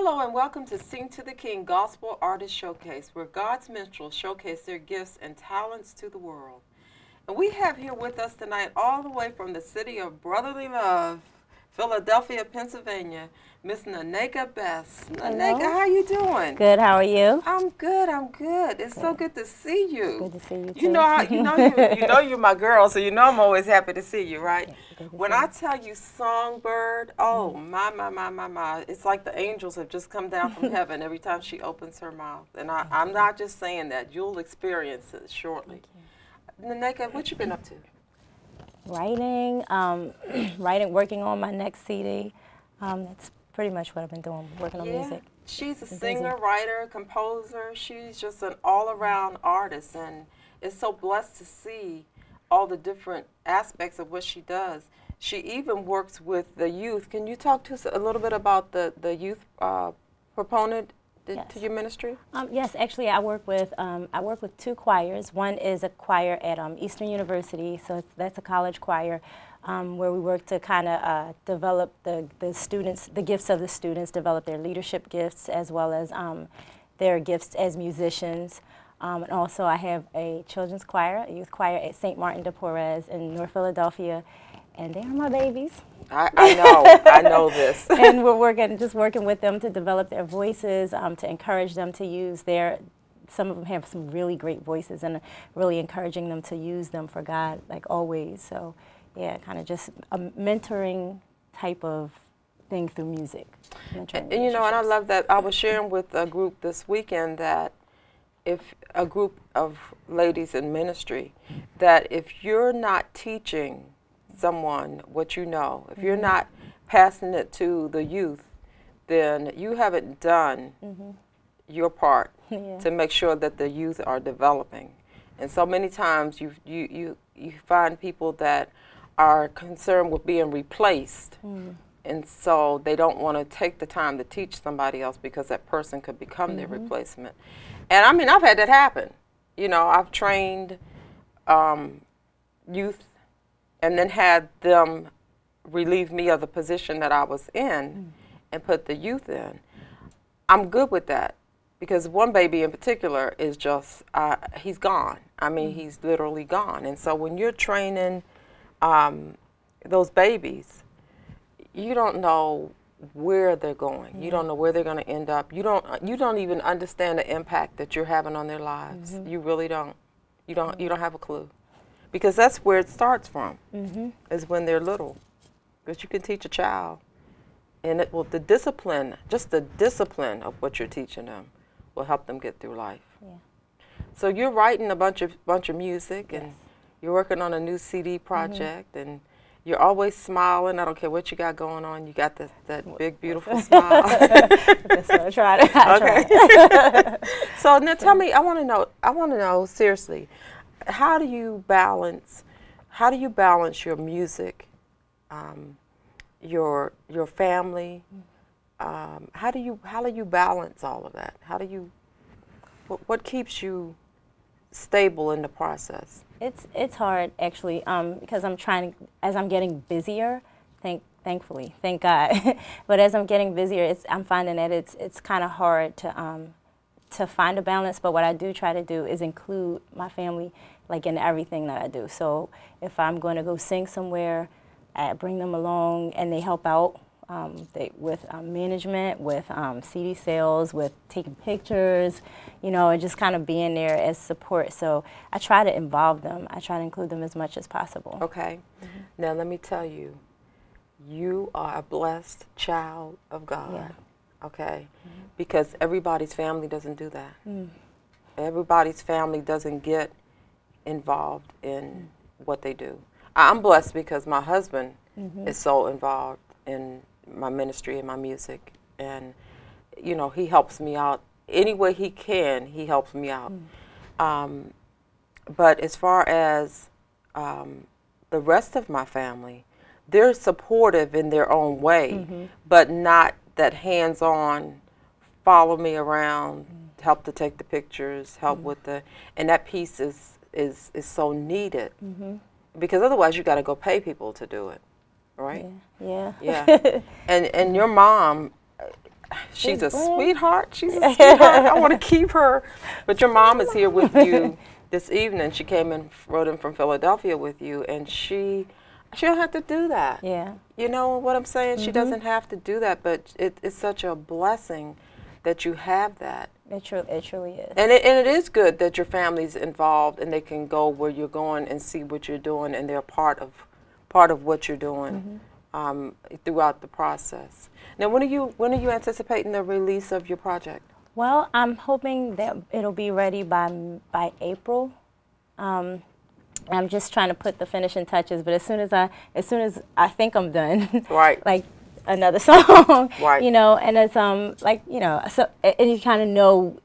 Hello and welcome to Sing to the King Gospel Artist Showcase, where God's minstrels showcase their gifts and talents to the world. And we have here with us tonight, all the way from the city of brotherly love, Philadelphia, Pennsylvania, Miss Nneka Best. Nneka, how you doing? Good. How are you? I'm good. I'm good. It's so good to see you. Good to see you too. You know you're my girl, so you know I'm always happy to see you, right? Yeah, When I tell you Songbird, oh my, it's like the angels have just come down from heaven every time she opens her mouth. And I'm not just saying that. You'll experience it shortly. Nneka, what you been up to? Writing, working on my next CD. That's pretty much what I've been doing, working on music. She's a singer, writer, composer. She's just an all-around artist, and it's so blessed to see all the different aspects of what she does. She even works with the youth. Can you talk to us a little bit about the youth proponent to your ministry? Yes, actually, I work with two choirs. One is a choir at Eastern University, so that's a college choir, where we work to kind of develop the students, the gifts of the students, develop their leadership gifts as well as their gifts as musicians. And also, I have a children's choir, a youth choir at St. Martin de Porres in North Philadelphia, and they are my babies. I know this. And we're just working with them to develop their voices, to encourage them to use some of them have some really great voices, and really encouraging them to use them for God, like always. So, yeah, kind of just a mentoring type of thing through music. And you know, and I love that. I was sharing with a group this weekend that if a group of ladies in ministry, that if you're not teaching someone what you know, if you're not passing it to the youth, then you haven't done your part to make sure that the youth are developing. And so many times you find people that are concerned with being replaced, and so they don't want to take the time to teach somebody else because that person could become their replacement. And I mean, I've had that happen. You know, I've trained youth and then had them relieve me of the position that I was in and put the youth in. I'm good with that because one baby in particular is just, he's gone. I mean, he's literally gone. And so when you're training those babies, you don't know where they're going. You don't know where they're going to end up. You don't even understand the impact that you're having on their lives. You really don't. You don't have a clue. Because that's where it starts from, is when they're little. Because you can teach a child, and the discipline, just the discipline of what you're teaching them will help them get through life. Yeah. So you're writing a bunch of music, and you're working on a new CD project, and you're always smiling. I don't care what you got going on. You got that big, beautiful smile. That's what I try to. So now tell me, I want to know seriously, how do you balance your music, your family? How do you balance all of that? What keeps you stable in the process? It's hard actually, because as I'm getting busier, thankfully, thank God. But as I'm getting busier, I'm finding that it's kind of hard to find a balance. But what I do try to do is include my family like in everything that I do. So if I'm going to go sing somewhere, I bring them along and they help out with management, with CD sales, with taking pictures, you know, and just kind of being there as support. So I try to involve them. I try to include them as much as possible. Okay. Now let me tell you, you are a blessed child of God. Yeah. Okay? Because everybody's family doesn't do that. Everybody's family doesn't get involved in what they do. I'm blessed because my husband is so involved in my ministry and my music, and you know, he helps me out any way he can. He helps me out. But as far as the rest of my family, they're supportive in their own way, but not that hands-on, follow me around, help to take the pictures, help with and that piece is so needed, because otherwise you got to go pay people to do it, right? Yeah. Yeah. And your mom, she's a sweetheart. She's a sweetheart. I want to keep her. But your mom is here with you this evening. She came and wrote in from Philadelphia with you, and she don't have to do that. Yeah. You know what I'm saying? She doesn't have to do that, but it's such a blessing that you have that. It truly is. And it is good that your family's involved and they can go where you're going and see what you're doing, and they're part of what you're doing throughout the process. Now, when are you anticipating the release of your project? Well, I'm hoping that it'll be ready by April. I'm just trying to put the finishing touches, but as soon as I think I'm done, right, like another song, right, you know, and it's like, you know, so and you kind of know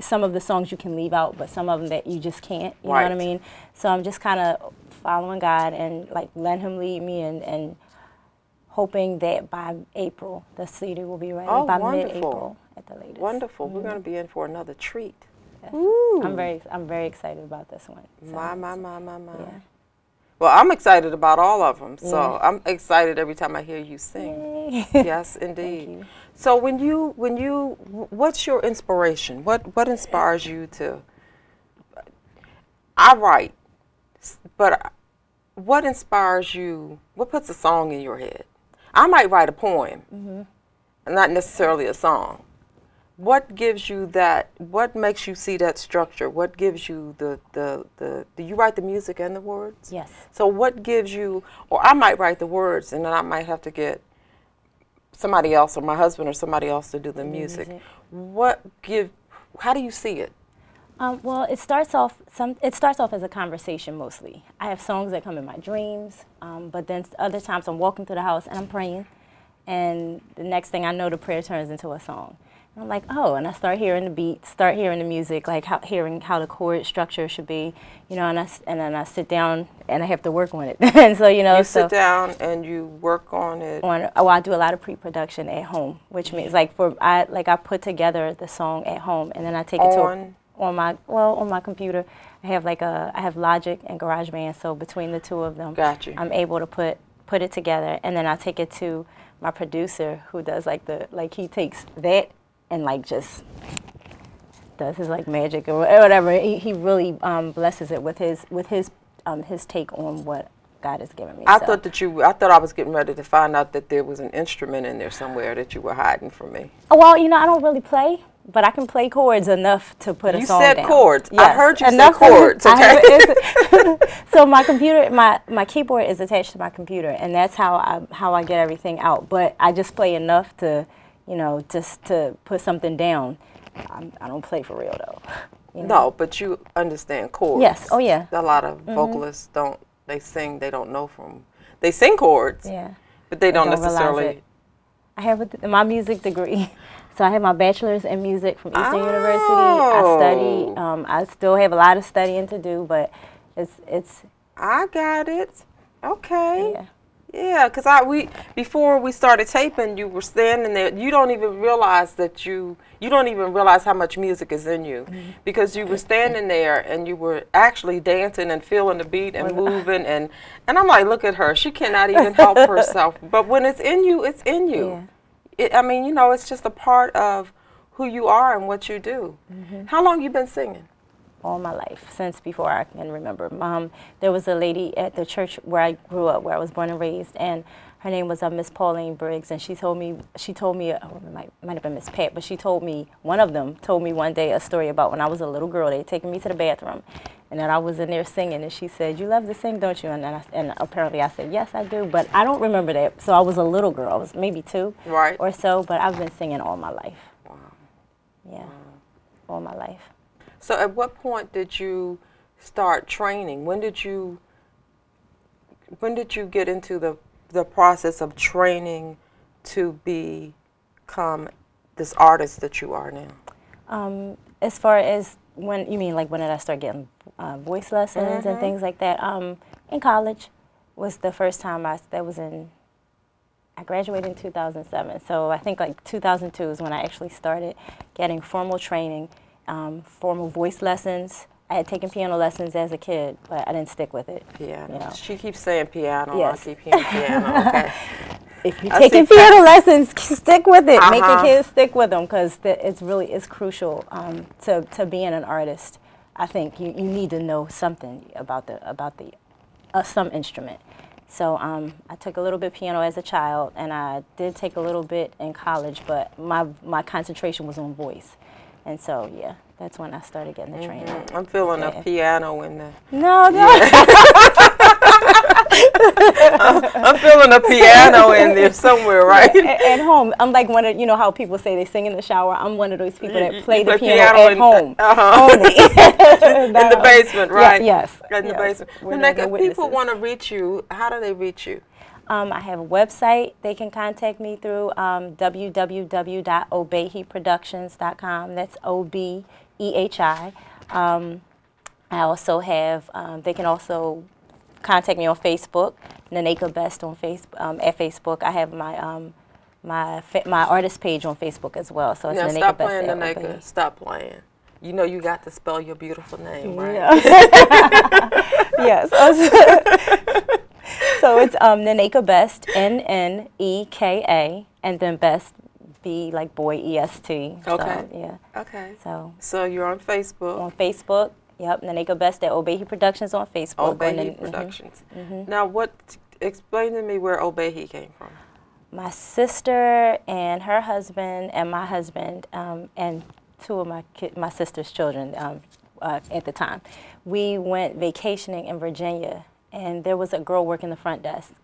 some of the songs you can leave out, but some of them that you just can't. You know what I mean? So I'm just kind of following God and like letting Him lead me, and hoping that by April the CD will be ready. By mid-April at the latest. Wonderful. We're going to be in for another treat. Yes. I'm very excited about this one. So, my. Yeah. Well, I'm excited about all of them. So I'm excited every time I hear you sing. Yay. Yes, indeed. Thank you. So when you what's your inspiration? What inspires you to? I write, but what inspires you? What puts a song in your head? I might write a poem, not necessarily a song. What gives you that? What makes you see that structure? What gives you the do you write the music and the words? Yes. So what gives you, or I might write the words and then I might have to get somebody else or my husband or somebody else to do the music. How do you see it? Well, it starts off as a conversation mostly. I have songs that come in my dreams, but then other times I'm walking through the house and I'm praying, and the next thing I know, the prayer turns into a song. And I'm like, oh, and I start hearing the beats, start hearing the music, like hearing how the chord structure should be, you know, and then I sit down and I have to work on it. And so, you know, you sit down and you work on it. I do a lot of pre-production at home, which means like I put together the song at home and then I take it to on my computer. I have Logic and GarageBand, so between the two of them, I'm able to put it together, and then I take it to my producer, who does he takes that and like just does his like magic or whatever. He really blesses it with his take on what God has given me. I thought I was getting ready to find out that there was an instrument in there somewhere that you were hiding from me. Well, you know, I don't really play, but I can play chords enough to put a song down. You said chords. Yes. I heard you say chords. Okay. So my computer, my keyboard is attached to my computer, and that's how I get everything out. But I just play enough to, you know, just to put something down. I don't play for real though. You know? No, but you understand chords. Yes. Oh yeah. A lot of vocalists don't. They sing. They don't know from. They sing chords. Yeah. But they don't necessarily. I have my music degree. So I have my bachelor's in music from Eastern University. I study. I still have a lot of studying to do, but it's. I got it. Okay. Yeah. Yeah, because before we started taping, you were standing there. You don't even realize that you don't even realize how much music is in you, because you were standing there and you were actually dancing and feeling the beat and moving, and I'm like, look at her. She cannot even help herself. But when it's in you, it's in you. Yeah. I mean, you know, it's just a part of who you are and what you do. How long you been singing? All my life, since before I can remember. There was a lady at the church where I grew up, where I was born and raised, and her name was Miss Pauline Briggs, and she told me, oh, it might have been Miss Pat, but one of them told me one day a story about when I was a little girl. They had taken me to the bathroom, and then I was in there singing, and she said, "You love to sing, don't you?" And apparently I said, "Yes, I do," but I don't remember that. So I was a little girl. I was maybe 2 or so, but I've been singing all my life. Wow. Yeah, all my life. So at what point did you start training? When did you get into the process of training to become this artist that you are now? As far as when did I start getting voice lessons and things like that? In college was the first time I graduated in 2007. So I think like 2002 is when I actually started getting formal training. Formal voice lessons. I had taken piano lessons as a kid, but I didn't stick with it. Piano. You know. She keeps saying piano. Yes. I keep hearing piano. Okay. if you're taking piano lessons, stick with it. Make your Uh-huh. kids stick with them because it's crucial to being an artist. I think you need to know something about the some instrument. So I took a little bit piano as a child, and I did take a little bit in college, but my concentration was on voice. And so, yeah, that's when I started getting the training. I'm feeling Yeah. a piano in the. No, no. I'm feeling a piano in there somewhere, right? At home, I'm like one of, you know how people say they sing in the shower. I'm one of those people that play the play piano at home only. In the basement, right? Yeah, yes. In the basement. Nneka, if people want to reach you, how do they reach you? I have a website they can contact me through, www.obehiproductions.com. That's O-B-E-H-I. I also have, they can also contact me on Facebook, Nneka Best on at Facebook. I have my artist page on Facebook as well. So it's Now Nneka stop Best playing, at Nneka. Obehi. Stop playing. You know you got to spell your beautiful name, right? Yeah. Yes. So it's Nneka Best, N-N-E-K-A, and then Best, B like boy, E-S-T. Okay. So, yeah. Okay. So you're on Facebook. on Facebook, yep, Nneka Best at Obehi Productions on Facebook. Obehi Productions. Now, explain to me where Obehi came from. My sister and her husband and my husband and two of my sister's children at the time, we went vacationing in Virginia, and there was a girl working the front desk,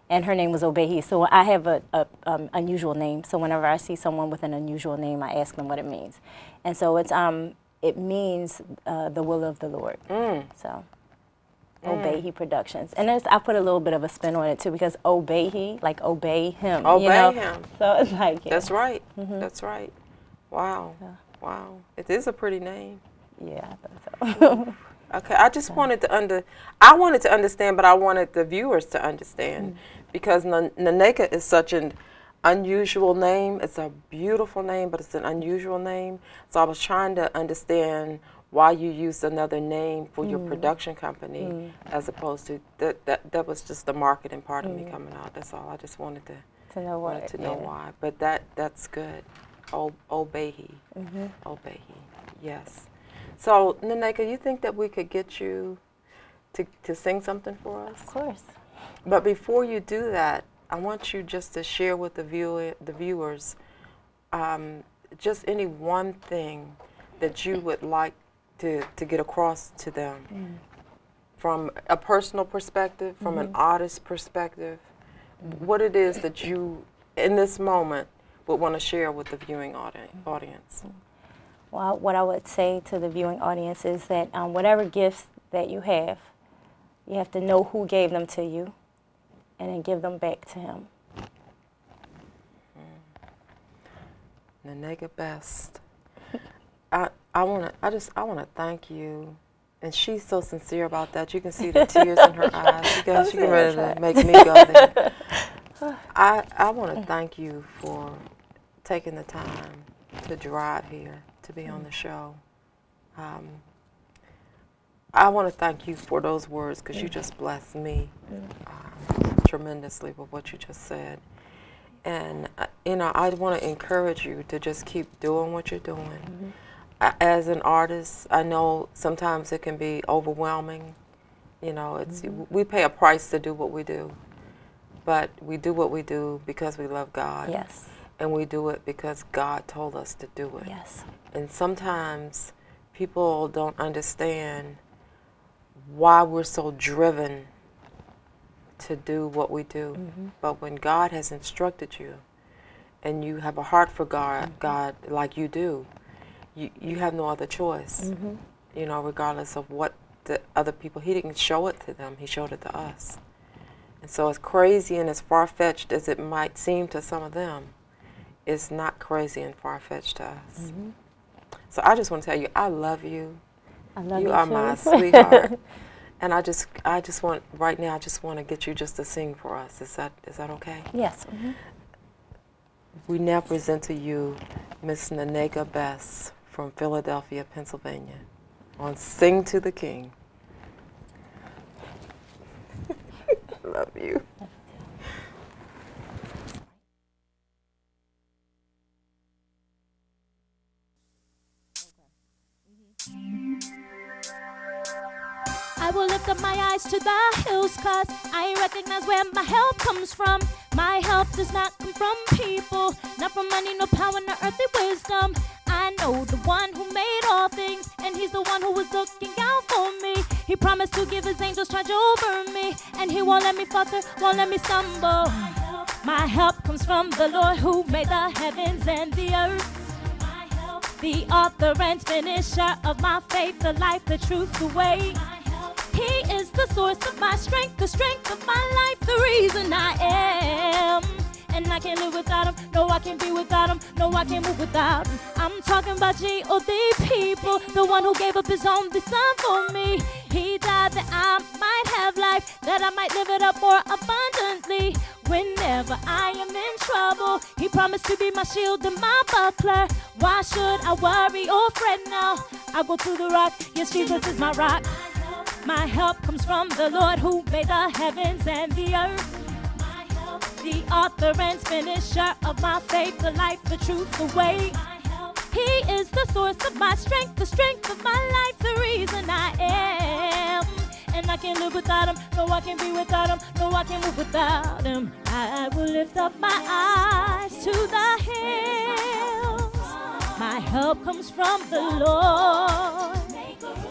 and her name was Obehi. So I have a unusual name. So whenever I see someone with an unusual name, I ask them what it means, and so it means the will of the Lord. So. Obehi Productions, and I put a little bit of a spin on it too because Obehi, like obey him. Obey him. So it's like That's right. That's right. Wow. Wow. It is a pretty name. Yeah, I thought so. Okay. I just wanted to understand, but I wanted the viewers to understand because Nneka is such an unusual name. It's a beautiful name, but it's an unusual name. So I was trying to understand why you used another name for your production company as opposed to that was just the marketing part of me coming out. That's all. I just wanted to know why. But that's good. Obehi. Obehi. Yes. So Nneka, you think that we could get you to sing something for us? Of course. But before you do that, I want you just to share with the viewers just any one thing that you would like to get across to them from a personal perspective, from an artist perspective, what it is that you, in this moment, would want to share with the viewing audience. Well, what I would say to the viewing audience is that whatever gifts that you have to know who gave them to you and then give them back to him. Nneka Best. I want to thank you, and she's so sincere about that. You can see the tears in her eyes. She getting ready to make me go there. I want to thank you for taking the time to drive here to be on the show. I want to thank you for those words because you just blessed me tremendously with what you just said. And I want to encourage you to just keep doing what you're doing. As an artist, I know sometimes it can be overwhelming. We pay a price to do what we do, but we do what we do because we love God. Yes. And we do it because God told us to do it. Yes. And sometimes people don't understand why we're so driven to do what we do. But when God has instructed you and you have a heart for God, like you do, you have no other choice, regardless of what the other people, he didn't show it to them, he showed it to us. And so as crazy and as far-fetched as it might seem to some of them, it's not crazy and far-fetched to us. So I just want to tell you, I love you. I love you are too. my sweetheart. And I just want, right now, I just want to get you just to sing for us. Is that okay? Yes. We now present to you Miss Nneka Best from Philadelphia, Pennsylvania, on Sing to the King. Love you. I will lift up my eyes to the hills, cause I recognize where my help comes from. My help does not come from people, not from money, no power, no earthly wisdom. I know the one who made all things, and he's the one who was looking out for me. He promised to give his angels charge over me, and he won't let me falter, won't let me stumble. My help comes from the Lord who made the heavens and the earth. The author and finisher of my faith, the life, the truth, the way. He is the source of my strength, the strength of my life, the reason I am. And I can't live without him, no I can't be without him, no I can't move without him. I'm talking about G.O.D. people, the one who gave up his only son for me. He died that I might have life, that I might live it up more abundantly. Whenever I am in trouble, he promised to be my shield and my buckler. Why should I worry or fret now? I go to the rock, yes Jesus is my rock. My help comes from the Lord who made the heavens and the earth. The author and finisher of my faith, the life, the truth, the way. He is the source of my strength, the strength of my life, the reason I am. And I can't live without him, no I can't be without him, no I can't move without him. I will lift up my eyes to the hills. My help comes from the Lord.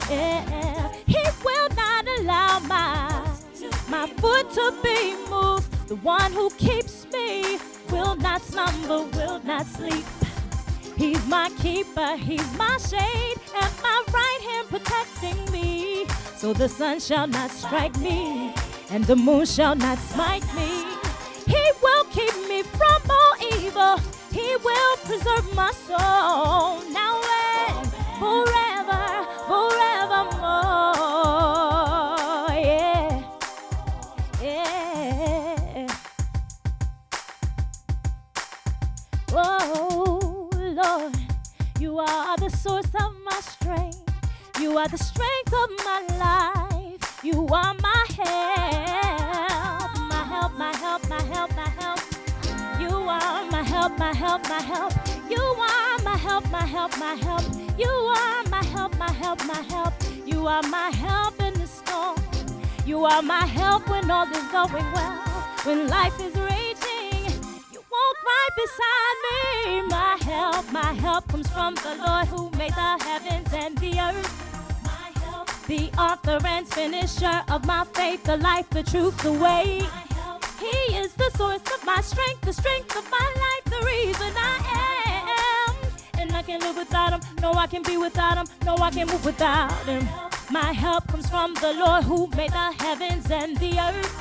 Yeah. He will not allow my foot to be moved. The one who keeps me will not slumber, will not sleep. He's my keeper, he's my shade, and my right hand protecting me. So the sun shall not strike me, and the moon shall not smite me. He will keep me from all evil. He will preserve my soul, now and forever, forevermore. Yeah, yeah. Oh, Lord, you are the source of my strength. You are the strength of my life. You are my help, my help, my help, my help, my help. You are my help, my help, my help. You are my help, my help, my help. You are my help, my help, my help. You are my help in the storm. You are my help when all is going well. When life is raging, you walk right beside me. My help comes from the Lord who made the heavens and the earth. The author and finisher of my faith, the life, the truth, the way. He is the source of my strength, the strength of my life, the reason I am. And I can't live without him, no I can't be without him, no I can't move without him. My help comes from the Lord who made the heavens and the earth.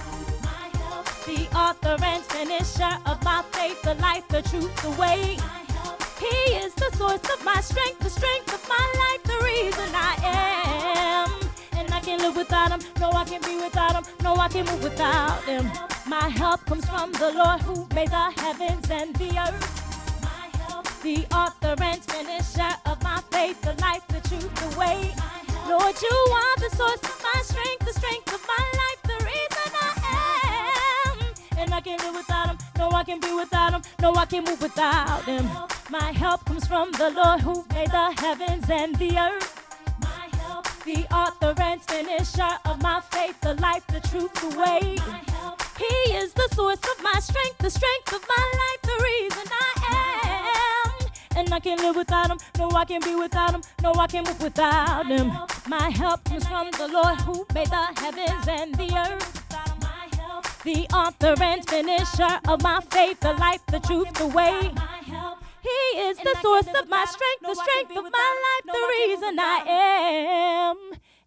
The author and finisher of my faith, the life, the truth, the way. He is the source of my strength, the strength of my life, the reason I am. And I can't live without him, no I can't be without him, no I can't move without him. My help comes from the Lord who made the heavens and the earth. The author and finisher of my faith, the life, the truth, the way. Lord, you are the source of my strength, the strength of my life, the reason I am. And I can't live without him, no I can't be without him, no I can't move without him. My help comes from the Lord who made the heavens and the earth. The author and finisher of my faith, the life, the truth, the way. He is the source of my strength, the strength of my life, the reason I am. And I can't live without him, no I can't be without him, no I can't move without him. My help comes from the Lord who made the heavens and the earth. The author and finisher of my faith, the life, the truth, the way. He is the source of my strength, the strength of my life, the reason I am.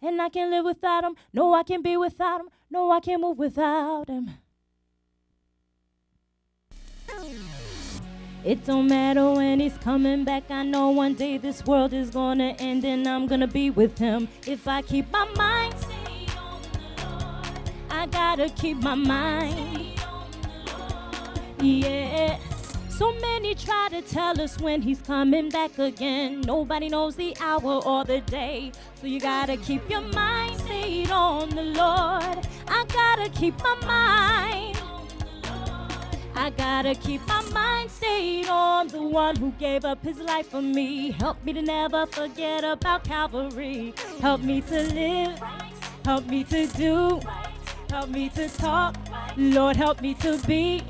And I can't live without him, no I can't be without him, no I can't move without him. It don't matter when he's coming back, I know one day this world is gonna end and I'm gonna be with him. If I keep my mind stayed on the Lord, I gotta keep my mind. Yeah. So many try to tell us when he's coming back again. Nobody knows the hour or the day. So you gotta keep your mind stayed on the Lord. I gotta keep my mind. I gotta keep my mind stayed on the one who gave up his life for me. Help me to never forget about Calvary. Help me to live right. help me to do, help me to talk. Lord, help me to be,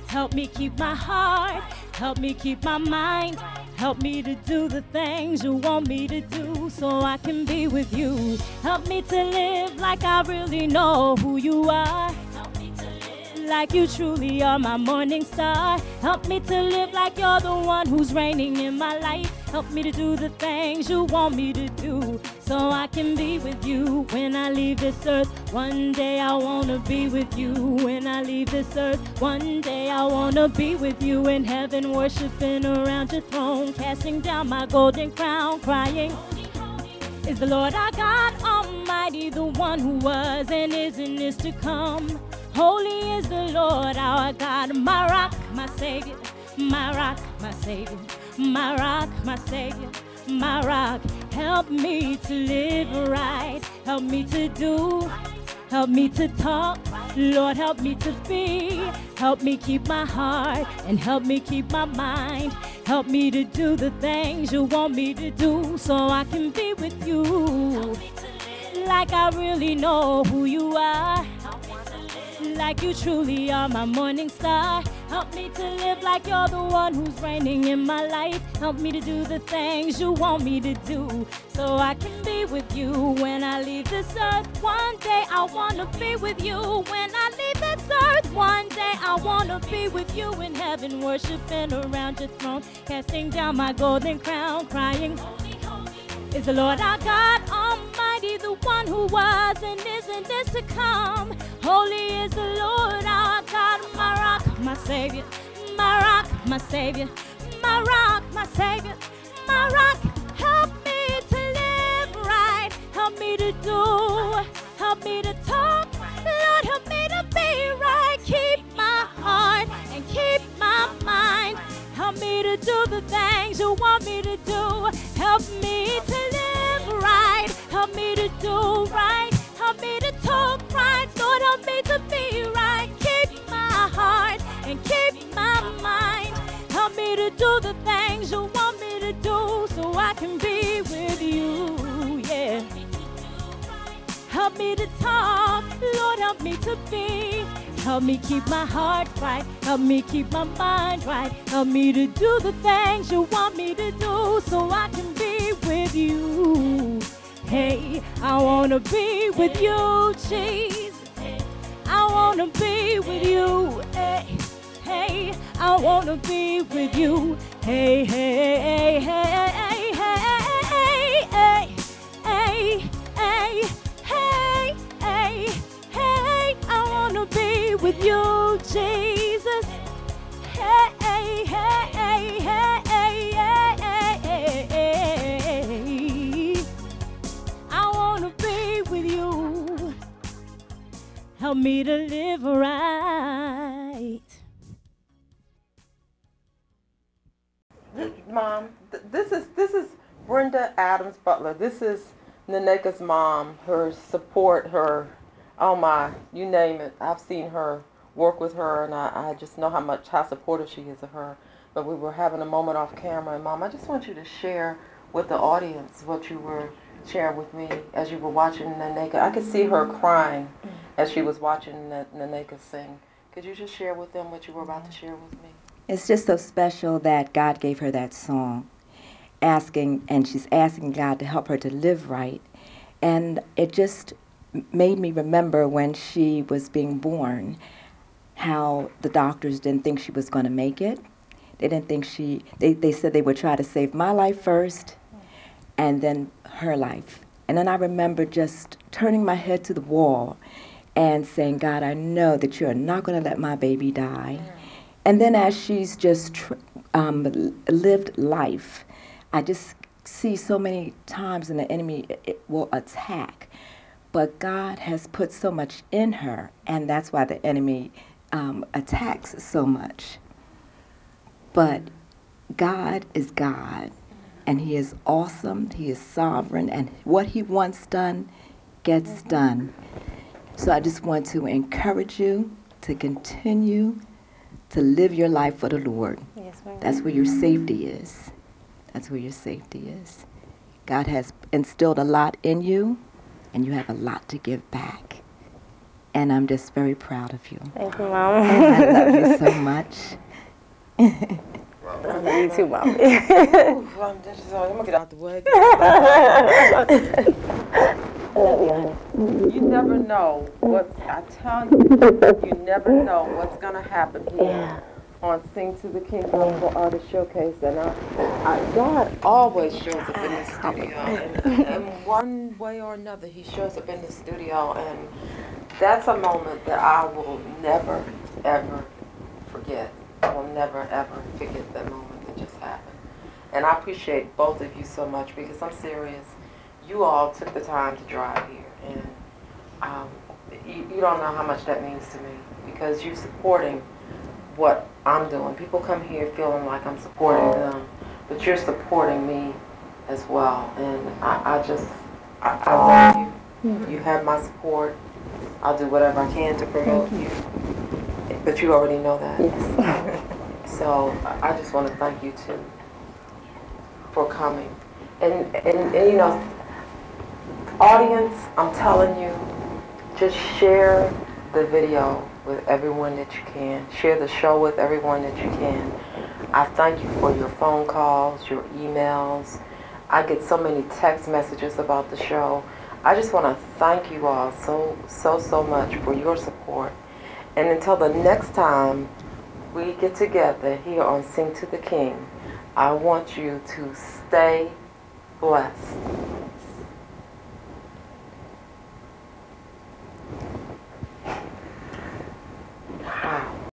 help me keep my heart, help me keep my mind. Help me to do the things you want me to do so I can be with you. Help me to live like I really know who you are. Help me to live like you truly are my morning star. Help me to live like you're the one who's reigning in my life. Help me to do the things you want me to do so I can be with you when I leave this earth. One day I wanna be with you when I leave this earth. One day I wanna be with you in heaven, worshiping around your throne, casting down my golden crown, crying, is the Lord our God Almighty, the one who was and is and is to come. Holy is the Lord our God, my rock, my Savior, my rock, my Savior, my rock, my Savior, my rock. Help me to live right, help me to do, help me to talk. Lord, help me to be, help me keep my heart, and help me keep my mind. Help me to do the things you want me to do so I can be with you like I really know who you are, like you truly are my morning star. Help me to live like you're the one who's reigning in my life. Help me to do the things you want me to do so I can be with you when I leave this earth. One day I wanna be with you when I leave this earth. One day I wanna be with you in heaven, worshiping around your throne, casting down my golden crown, crying, is the Lord our God Almighty, the one who was and is to come. Holy is the Lord our God, my rock, my Savior, my rock, my Savior, my rock, my Savior, my rock. Help me to live right, help me to do, help me to talk. Lord, help me to be right, keep my heart and keep my mind. Help me to do the things you want me to do. Help me to live right, help me to do right, help me to talk right. Lord, help me to be right, keep my heart and keep my mind. Help me to do the things you want me to do so I can be with you, yeah. Help me to talk, Lord, help me to be. Help me keep my heart right, help me keep my mind right. Help me to do the things you want me to do so I can be with you. Hey, I wanna be with you, Jesus. I wanna be with you. Hey, hey, I wanna be with you. Hey, hey, hey, hey, hey, hey, hey, hey, hey, hey, hey, I wanna be with you, Jesus. Hey, hey, hey, hey, hey, hey, hey, I wanna be with you. Help me to live right. Mom, this is Brenda Adams Butler. This is Nneka's mom. Her support, her, oh my, you name it. I've seen her work with her, and I just know how supportive she is of her. But we were having a moment off camera, and Mom, I just want you to share with the audience what you were sharing with me as you were watching Nneka. I could see her crying as she was watching Nneka sing. Could you just share with them what you were about to share with me? It's just so special that God gave her that song, and she's asking God to help her to live right. And it just made me remember when she was being born, how the doctors didn't think she was going to make it. They didn't think they said they would try to save my life first, and then her life. And then I remember just turning my head to the wall and saying, God, I know that you are not going to let my baby die. And then as she's just lived life, I just see so many times when the enemy will attack. But God has put so much in her, and that's why the enemy attacks so much. But God is God, and He is awesome, He is sovereign, and what He wants done gets done. So I just want to encourage you to continue to live your life for the Lord. Yes, ma'am. That's where your safety is. That's where your safety is. God has instilled a lot in you, and you have a lot to give back. And I'm just very proud of you. Thank you, Mom. And I love you so much. I love you too, Mom. I'm gonna get out the way. You never know I tell you, you never know what's gonna happen here on Sing to the King Gospel Artist Showcase. And God always shows up in the studio. And in one way or another, he shows up in the studio. And that's a moment that I will never, ever forget. I will never, ever forget that moment that just happened. And I appreciate both of you so much, because I'm serious. You all took the time to drive here. And you don't know how much that means to me, because you're supporting what I'm doing. People come here feeling like I'm supporting them, but you're supporting me as well. And I love you. You have my support. I'll do whatever I can to promote you. But you already know that. Yes. So I just want to thank you too for coming. And you know, audience, I'm telling you, just share the video with everyone that you can. Share the show with everyone that you can. I thank you for your phone calls, your emails. I get so many text messages about the show. I just want to thank you all so much for your support. And until the next time we get together here on Sing to the King, I want you to stay blessed.